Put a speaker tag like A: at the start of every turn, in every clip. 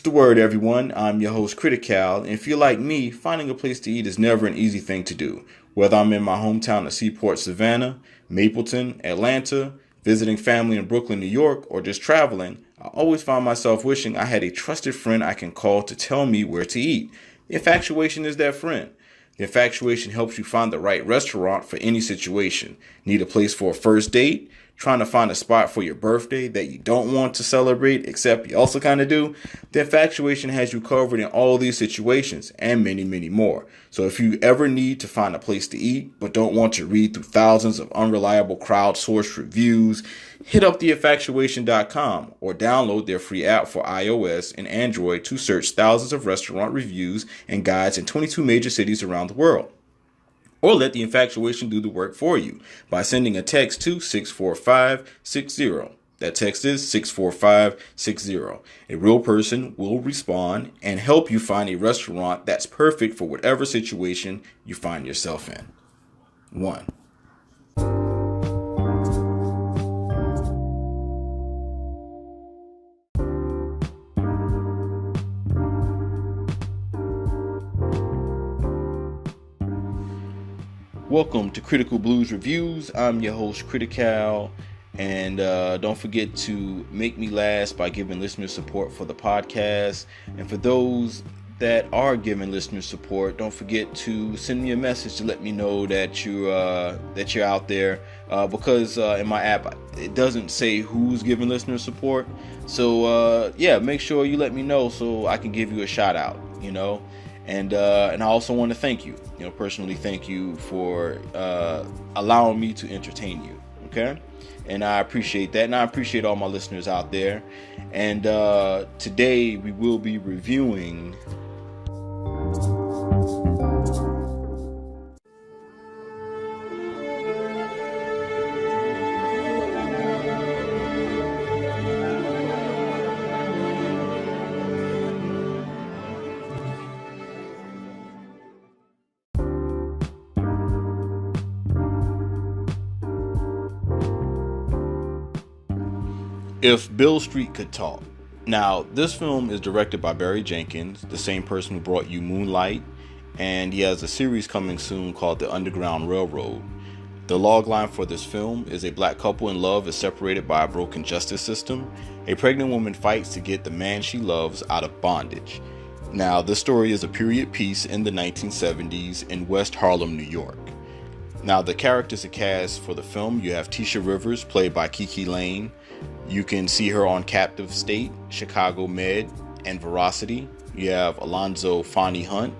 A: What's the word, everyone? I'm your host, Kritical, and if you're like me, finding a place to eat is never an easy thing to do. Whether I'm in my hometown of Seaport, Savannah, Mapleton, Atlanta, visiting family in Brooklyn, New York, or just traveling, I always find myself wishing I had a trusted friend I can call to tell me where to eat. The infatuation is that friend. The infatuation helps you find the right restaurant for any situation. Need a place for a first date? Trying to find a spot for your birthday that you don't want to celebrate, except you also kind of do? The infatuation has you covered in all these situations and many, many more. So if you ever need to find a place to eat, but don't want to read through thousands of unreliable crowdsourced reviews, hit up theinfatuation.com or download their free app for iOS and Android to search thousands of restaurant reviews and guides in 22 major cities around the world. Or let the infatuation do the work for you by sending a text to 64560. That text is 64560. A real person will respond and help you find a restaurant that's perfect for whatever situation you find yourself in. 1. Welcome to Critical Blues Reviews. I'm your host, Kritical, and don't forget to make me last by giving listener support for the podcast. And for those that are giving listener support, don't forget to send me a message to let me know that you're out there. Because in my app it doesn't say who's giving listener support. So make sure you let me know so I can give you a shout out. And I also want to thank you, personally thank you for allowing me to entertain you, okay? And I appreciate that, and I appreciate all my listeners out there. And today we will be reviewing If Beale Street Could Talk. Now, this film is directed by Barry Jenkins, the same person who brought you Moonlight, and he has a series coming soon called The Underground Railroad. The logline for this film is a black couple in love is separated by a broken justice system. A pregnant woman fights to get the man she loves out of bondage. Now, this story is a period piece in the 1970s in West Harlem, New York. Now, the characters are cast for the film. You have Tish Rivers, played by KiKi Layne. You can see her on Captive State, Chicago Med, and Veracity. You have Alonzo Hunt,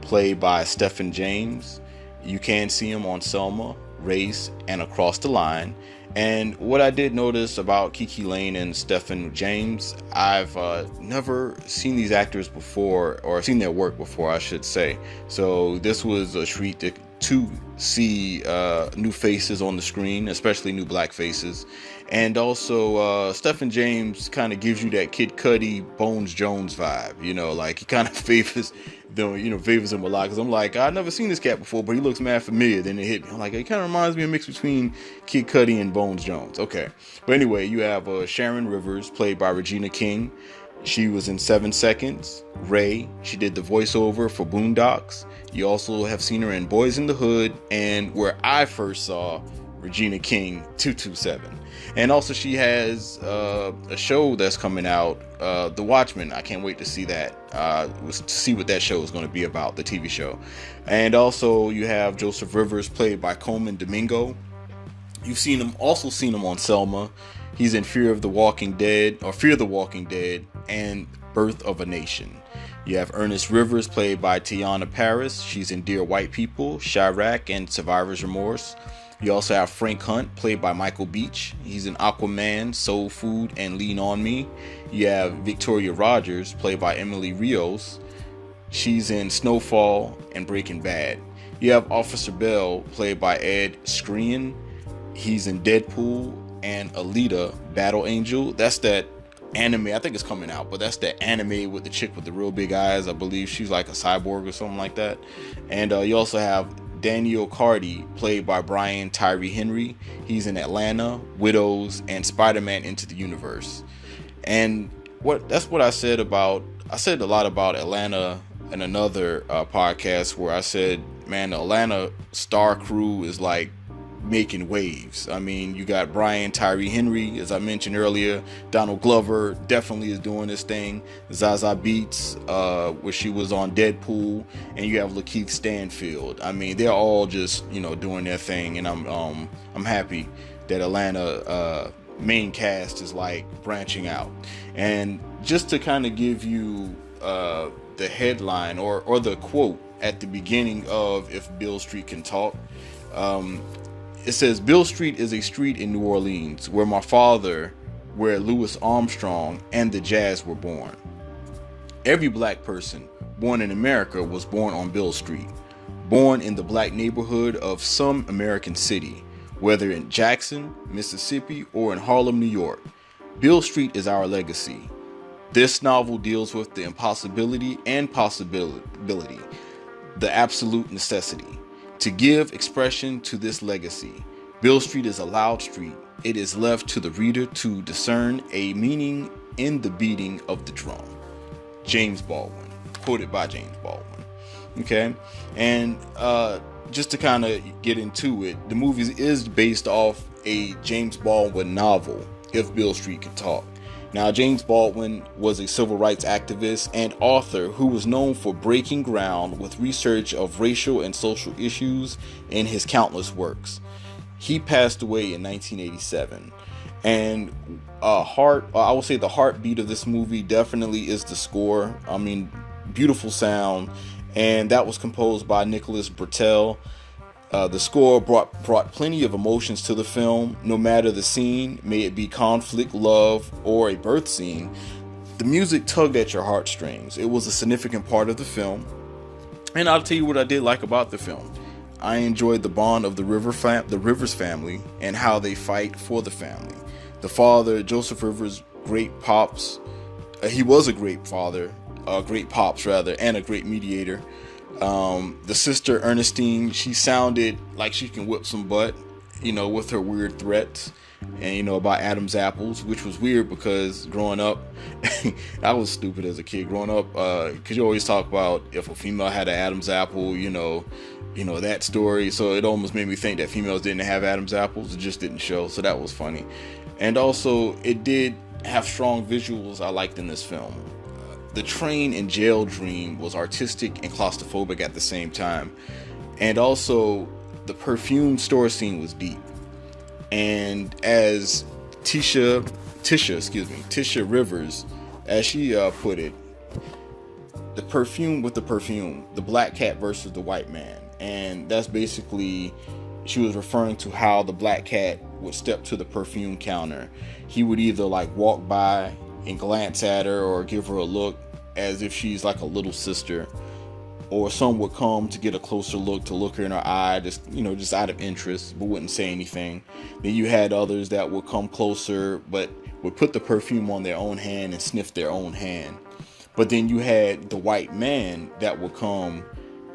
A: played by Stephan James. You can see him on Selma, Race, and Across the Line. And what I did notice about KiKi Layne and Stephan James, I've never seen these actors before, or seen their work before, I should say. So this was a treat to see new faces on the screen, especially new black faces. And also, Stephan James kind of gives you that Kid Cudi, Bones Jones vibe, like he kind of favors him a lot. Because I'm like, I've never seen this cat before, but he looks mad familiar. Then it hit me. I'm like, it kind of reminds me of a mix between Kid Cudi and Bones Jones. Okay. But anyway, you have Sharon Rivers, played by Regina King. She was in 7 Seconds, Ray. She did the voiceover for Boondocks. You also have seen her in Boys in the Hood, and where I first saw Regina King, 227. And also she has a show that's coming out, The Watchmen. I can't wait to see that, to see what that show is going to be about, the TV show. And also you have Joseph Rivers, played by Coleman Domingo. You've seen him on Selma. He's in Fear the Walking Dead, and Birth of a Nation. You have Ernest Rivers, played by Tiana Paris. She's in Dear White People, Chirac, and Survivor's Remorse. You also have Frank Hunt, played by Michael Beach. He's in Aquaman, Soul Food, and Lean On Me. You have Victoria Rogers, played by Emily Rios. She's in Snowfall and Breaking Bad. You have Officer Bell, played by Ed Skrein. He's in Deadpool and Alita, Battle Angel. That's that anime, I think it's coming out, but that's the anime with the chick with the real big eyes. I believe she's like a cyborg or something like that. And you also have Daniel Cardi, played by Brian Tyree Henry. He's in Atlanta, Widows, and Spider-Man Into the Universe. And that's what I said about I said a lot about Atlanta in another podcast where I said, man, the Atlanta star crew is like making waves. I mean, you got Brian Tyree Henry, as I mentioned earlier. Donald Glover definitely is doing this thing. Zaza Beetz, where she was on Deadpool, and you have Lakeith Stanfield. I mean, they're all just, you know, doing their thing, and I'm happy that Atlanta main cast is like branching out. And just to kind of give you the headline or the quote at the beginning of If Beale Street Can Talk, it says, Beale Street is a street in New Orleans where my father, where Louis Armstrong and the Jazz were born. Every black person born in America was born on Beale Street, born in the black neighborhood of some American city, whether in Jackson, Mississippi, or in Harlem, New York. Beale Street is our legacy. This novel deals with the impossibility and possibility, the absolute necessity, to give expression to this legacy. Beale Street is a loud street. It is left to the reader to discern a meaning in the beating of the drum. James Baldwin, quoted by James Baldwin. Okay, and just to kind of get into it, the movie is based off a James Baldwin novel, If Beale Street Could Talk. Now, James Baldwin was a civil rights activist and author who was known for breaking ground with research of racial and social issues in his countless works. He passed away in 1987. And I will say the heartbeat of this movie definitely is the score. I mean, beautiful sound. And that was composed by Nicholas Britell. The score brought plenty of emotions to the film, no matter the scene, may it be conflict, love, or a birth scene. The music tugged at your heartstrings. It was a significant part of the film. And I'll tell you what I did like about the film. I enjoyed the bond of the Rivers family and how they fight for the family. The father, Joseph Rivers, great pops. He was a great father, great pops rather, and a great mediator. The sister Ernestine, she sounded like she can whip some butt, you know, with her weird threats, and you know, about Adam's apples, which was weird because growing up, I was stupid as a kid growing up, because you always talk about if a female had an Adam's apple, you know that story. So it almost made me think that females didn't have Adam's apples. It just didn't show. So that was funny. And also, it did have strong visuals I liked in this film. The train and jail dream was artistic and claustrophobic at the same time. And also, the perfume store scene was deep. And as Tisha Rivers, as she put it, the perfume with the perfume, the black cat versus the white man. And that's basically, she was referring to how the black cat would step to the perfume counter. He would either like walk by and glance at her or give her a look as if she's like a little sister, or some would come to get a closer look, to look her in her eye, just out of interest, but wouldn't say anything. Then you had others that would come closer but would put the perfume on their own hand and sniff their own hand. But then you had the white man that would come,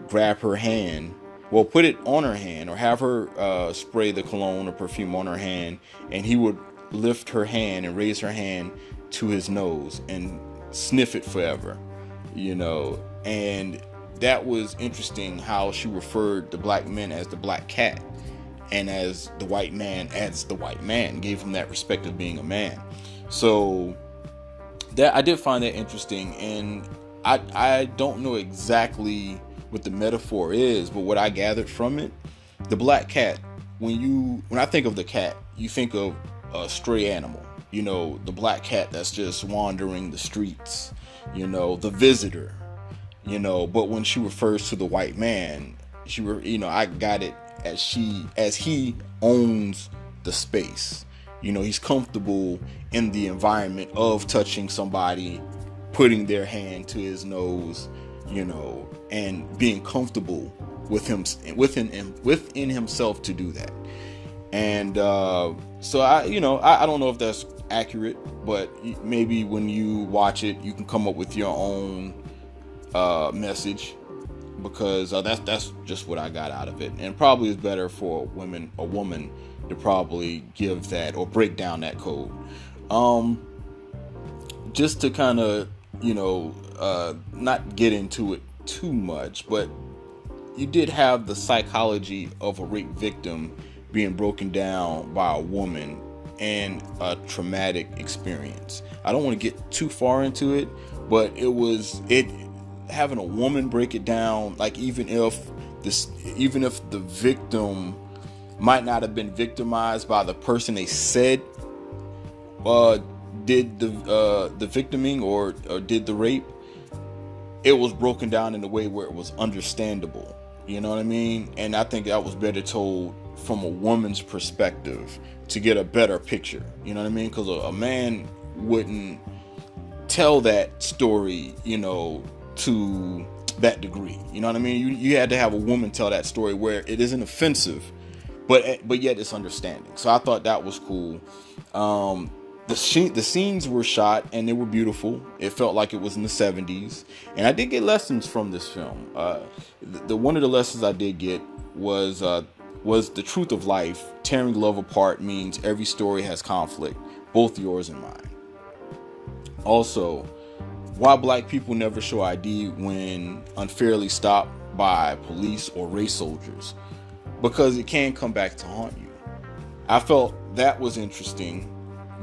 A: grab her hand, well, put it on her hand, or have her spray the cologne or perfume on her hand, and he would lift her hand and raise her hand to his nose and sniff it forever, and that was interesting how she referred the black men as the black cat, and as the white man as the white man, gave him that respect of being a man. So that I did find that interesting, and I don't know exactly what the metaphor is, but what I gathered from it, the black cat, when I think of the cat, you think of a stray animal. The black cat that's just wandering the streets, the visitor, but when she refers to the white man, I got it as he owns the space. He's comfortable in the environment of touching somebody, putting their hand to his nose, and being comfortable within himself to do that. And so I don't know if that's accurate, but maybe when you watch it, you can come up with your own message, because that's just what I got out of it. And probably is better for a woman to probably give that or break down that code. Just to kind of not get into it too much, but you did have the psychology of a rape victim being broken down by a woman and a traumatic experience. I don't want to get too far into it, but it having a woman break it down, like even if the victim might not have been victimized by the person they said did the victiming or did the rape, it was broken down in a way where it was understandable. You know what I mean? And I think that was better told from a woman's perspective to get a better picture. You know what I mean? Because a man wouldn't tell that story, to that degree. You know what I mean? You had to have a woman tell that story where it isn't offensive, but yet it's understanding. So I thought that was cool. The scenes were shot and they were beautiful. It felt like it was in the 70s. And I did get lessons from this film. One of the lessons I did get was the truth of life. Tearing love apart means every story has conflict, both yours and mine. Also, why black people never show ID when unfairly stopped by police or race soldiers. Because it can come back to haunt you. I felt that was interesting.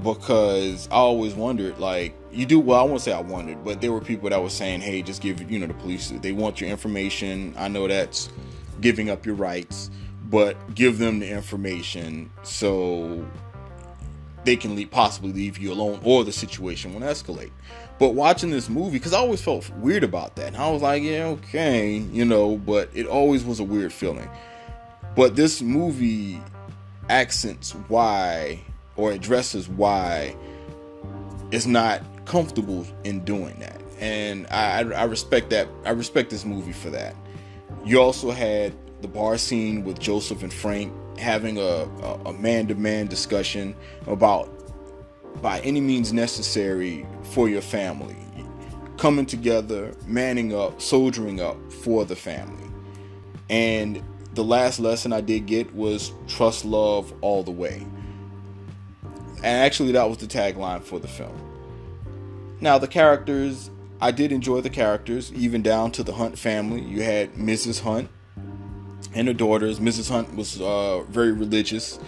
A: Because I always wondered, I won't say I wondered, but there were people that were saying, hey, just give, the police, they want your information. I know that's giving up your rights, but give them the information so they can possibly leave you alone or the situation won't escalate. But watching this movie, because I always felt weird about that. And I was like, yeah, okay, but it always was a weird feeling. But this movie accents why, or addresses why it's not comfortable in doing that. And I respect that. I respect this movie for that. You also had the bar scene with Joseph and Frank having a man-to-man discussion about by any means necessary for your family. Coming together, manning up, soldiering up for the family. And the last lesson I did get was trust love all the way. And actually that was the tagline for the film. Now the characters, I did enjoy the characters, even down to the Hunt family. You had Mrs. Hunt and her daughters. Mrs. Hunt was very religious,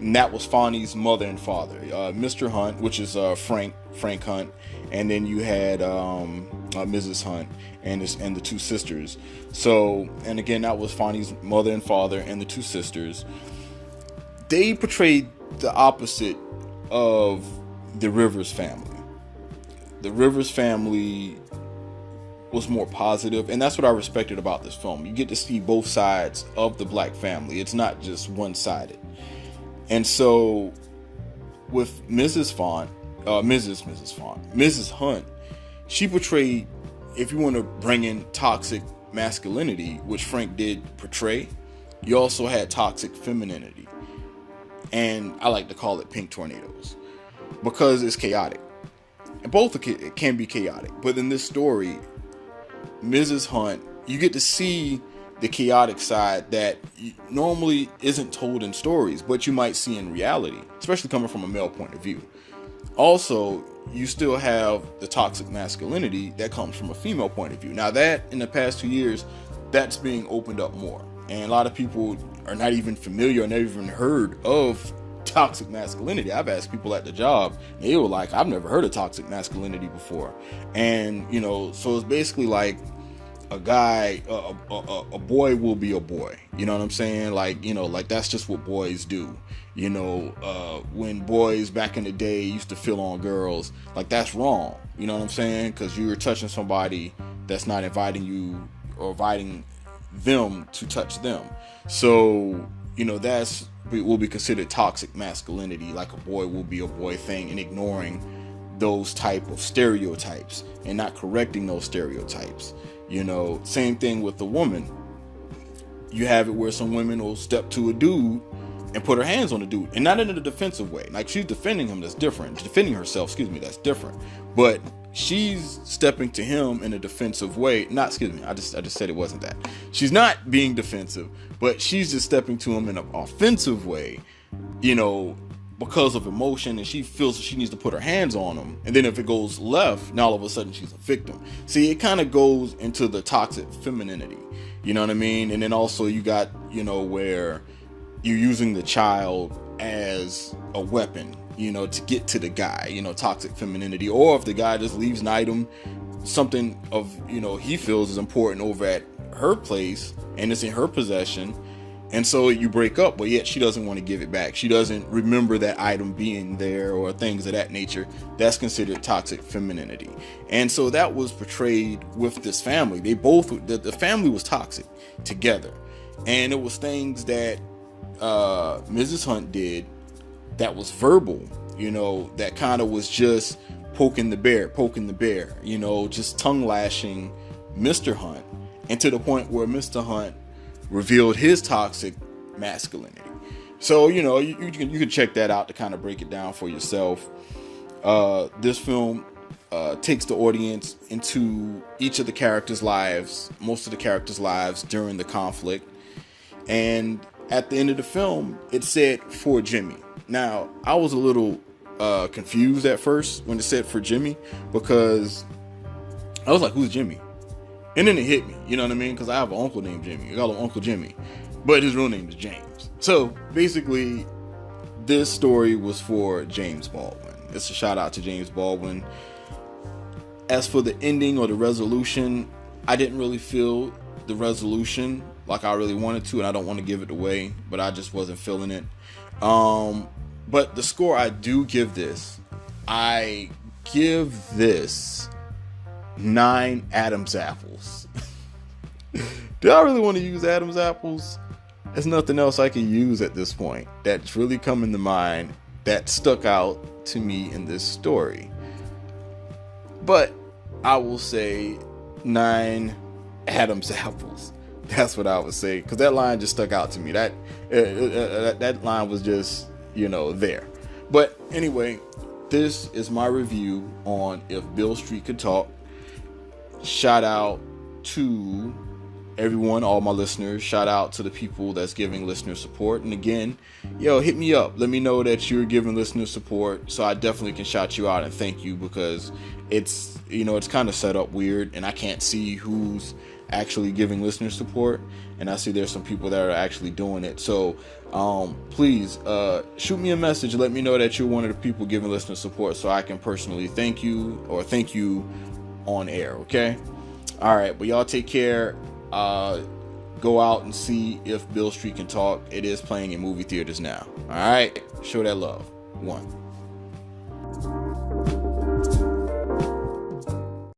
A: and that was Fonny's mother and father. Mr. Hunt, which is Frank Hunt, and then you had Mrs. Hunt and the two sisters. So, and again, that was Fonny's mother and father and the two sisters. They portrayed the opposite of the Rivers family. The Rivers family was more positive, and that's what I respected about this film. You get to see both sides of the black family. It's not just one-sided. And so with Mrs. Hunt, she portrayed, if you want to bring in toxic masculinity, which Frank did portray, you also had toxic femininity. And I like to call it pink tornadoes because it's chaotic. And both can be chaotic. But in this story, Mrs. Hunt, you get to see the chaotic side that normally isn't told in stories, but you might see in reality, especially coming from a male point of view. Also, you still have the toxic masculinity that comes from a female point of view. Now that, in the past 2 years, that's being opened up more. And a lot of people are not even familiar or never even heard of toxic masculinity. I've asked people at the job, and they were like, I've never heard of toxic masculinity before. And, so it's basically like a guy, a boy will be a boy. You know what I'm saying? Like that's just what boys do. When boys back in the day used to feel on girls, like that's wrong. You know what I'm saying? Because you're touching somebody that's not inviting you or inviting them to touch them. So, that's will be considered toxic masculinity, like a boy will be a boy thing, and ignoring those type of stereotypes and not correcting those stereotypes. Same thing with the woman. You have it where some women will step to a dude and put her hands on the dude, and not in a defensive way. Like she's defending him, that's different. Defending herself, that's different. But she's stepping to him in a defensive way. I just said it wasn't that. She's not being defensive, but she's just stepping to him in an offensive way, because of emotion, and she feels she needs to put her hands on him. And then if it goes left, now all of a sudden she's a victim. See, it kind of goes into the toxic femininity, you know what I mean? And then also you got, you know, where you're using the child as a weapon, you know, to get to the guy, you know, toxic femininity. Or if the guy just leaves an item, something of, you know, he feels is important over at her place and it's in her possession, and so you break up, but yet she doesn't want to give it back. She doesn't remember that item being there or things of that nature. That's considered toxic femininity. And so that was portrayed with this family. They both, the family was toxic together. And it was things that Mrs. Hunt did that was verbal, you know, that kind of was just poking the bear, you know, just tongue lashing Mr. Hunt. And to the point where Mr. Hunt revealed his toxic masculinity. So, you know, you can check that out to kind of break it down for yourself. This film takes the audience into each of the characters' lives, most of the characters' lives during the conflict. And at the end of the film, it said "for Jimmy." Now, I was a little confused at first when it said "for Jimmy," because I was like, who's Jimmy? And then it hit me, you know what I mean? Because I have an uncle named Jimmy. I call him Uncle Jimmy. But his real name is James. So basically, this story was for James Baldwin. It's a shout out to James Baldwin. As for the ending or the resolution, I didn't really feel the resolution like I really wanted to, and I don't want to give it away, but I just wasn't feeling it. But the score I do give this, I give this 9 Adam's apples. Do I really want to use Adam's apples? There's nothing else I can use at this point that's really coming to mind that stuck out to me in this story. But I will say 9 Adam's apples. That's what I would say, because that line just stuck out to me. That line was just, you know, there. But anyway, this is my review on If Beale Street Could Talk. Shout out to everyone, all my listeners. Shout out to the people that's giving listener support. And again, hit me up. Let me know that you're giving listener support, so I definitely can shout you out and thank you, because it's, you know, it's kind of set up weird and I can't see who's actually giving listener support, and I see there's some people that are actually doing it. So please shoot me a message, let me know that you're one of the people giving listener support, so I can personally thank you on air. Okay, all right, but y'all take care. Go out and see If Beale Street Can Talk. It is playing in movie theaters now. All right, show that love. 1